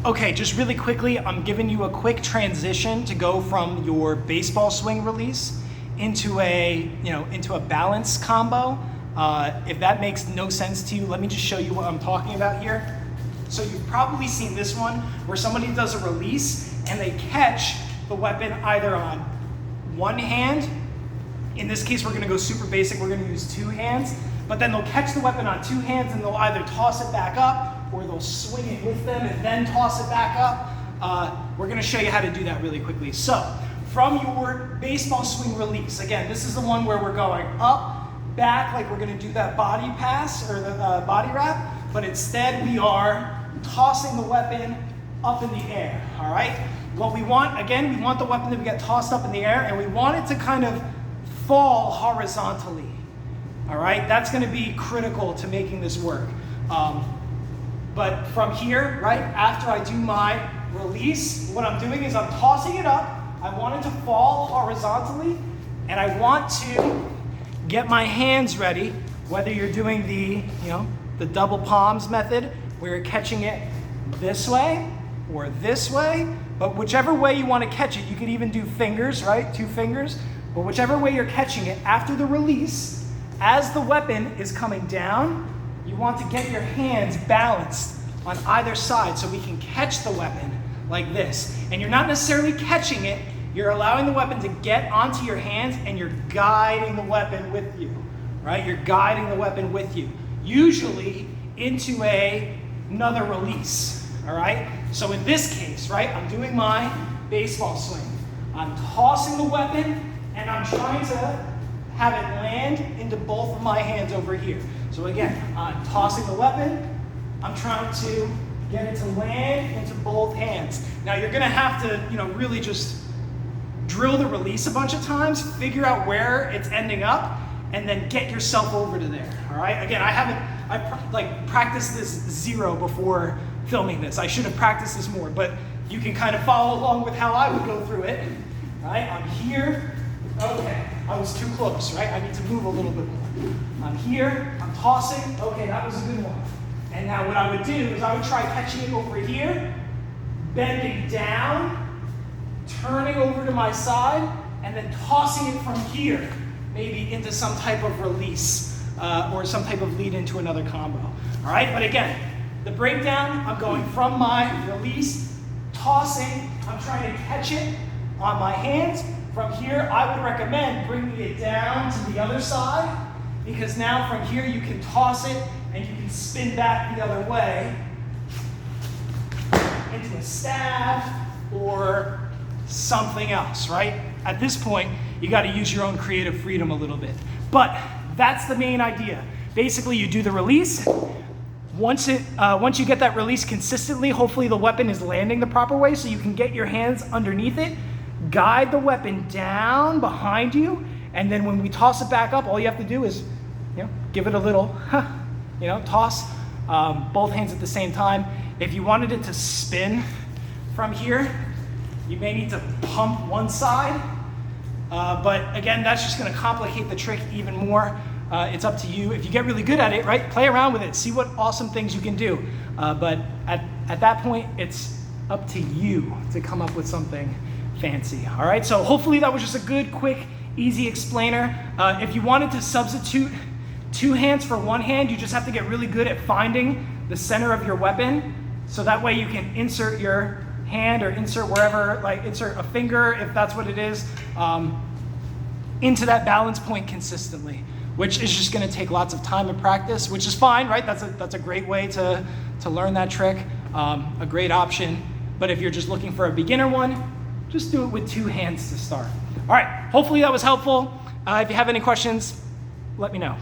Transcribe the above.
Okay, just really quickly, I'm giving you a quick transition to go from your baseball swing release into a balance combo. If that makes no sense to you, let me just show you what I'm talking about here. So you've probably seen this one where somebody does a release and they catch the weapon either on one hand. In this case, we're gonna go super basic, we're gonna use two hands, but then they'll catch the weapon on two hands and they'll either toss it back up or they'll swing it with them and then toss it back up. We're gonna show you how to do that really quickly. So, from your baseball swing release, again, this is the one where we're going up, back, like we're gonna do that body pass or the body wrap, but instead we are tossing the weapon up in the air, all right? What we want, again, we want the weapon to get tossed up in the air and we want it to kind of fall horizontally, all right? That's gonna be critical to making this work. But from here, right, after I do my release, what I'm doing is I'm tossing it up. I want it to fall horizontally, and I want to get my hands ready, whether you're doing the double palms method, where you're catching it this way or this way, but whichever way you want to catch it, you could even do fingers, right, 2 fingers, but whichever way you're catching it, after the release, as the weapon is coming down, you want to get your hands balanced on either side so we can catch the weapon like this. And you're not necessarily catching it, you're allowing the weapon to get onto your hands and you're guiding the weapon with you, right? You're guiding the weapon with you, usually into another release, all right? So in this case, right, I'm doing my baseball swing. I'm tossing the weapon and I'm trying to have it land into both of my hands over here. So again, I'm tossing the weapon, I'm trying to get it to land into both hands. Now you're gonna have to, really just drill the release a bunch of times, figure out where it's ending up, and then get yourself over to there, all right? Again, I practiced this zero before filming this. I should have practiced this more, but you can kind of follow along with how I would go through it, right? I'm here, okay, I was too close, right? I need to move a little bit more. I'm here, I'm tossing, okay, that was a good one. And now what I would do is I would try catching it over here, bending down, turning over to my side, and then tossing it from here, maybe into some type of release or some type of lead into another combo. All right, but again, the breakdown, I'm going from my release, tossing, I'm trying to catch it on my hands. From here, I would recommend bringing it down to the other side, because now from here you can toss it and you can spin back the other way into a stab or something else, right? At this point, you got to use your own creative freedom a little bit. But that's the main idea. Basically, you do the release. Once you get that release consistently, hopefully the weapon is landing the proper way so you can get your hands underneath it, guide the weapon down behind you, and then when we toss it back up, all you have to do is, give it a little, toss both hands at the same time. If you wanted it to spin from here, you may need to pump one side, but again, that's just going to complicate the trick even more. It's up to you. If you get really good at it, right, play around with it, see what awesome things you can do. But at that point, it's up to you to come up with something fancy. All right, so hopefully that was just a good, quick, easy explainer. If you wanted to substitute 2 hands for 1 hand, you just have to get really good at finding the center of your weapon, so that way you can insert your hand or insert wherever, like insert a finger, if that's what it is, into that balance point consistently, which is just going to take lots of time and practice, which is fine, right? That's a great way to learn that trick, a great option. But if you're just looking for a beginner one, just do it with 2 hands to start. All right, hopefully that was helpful. If you have any questions, let me know.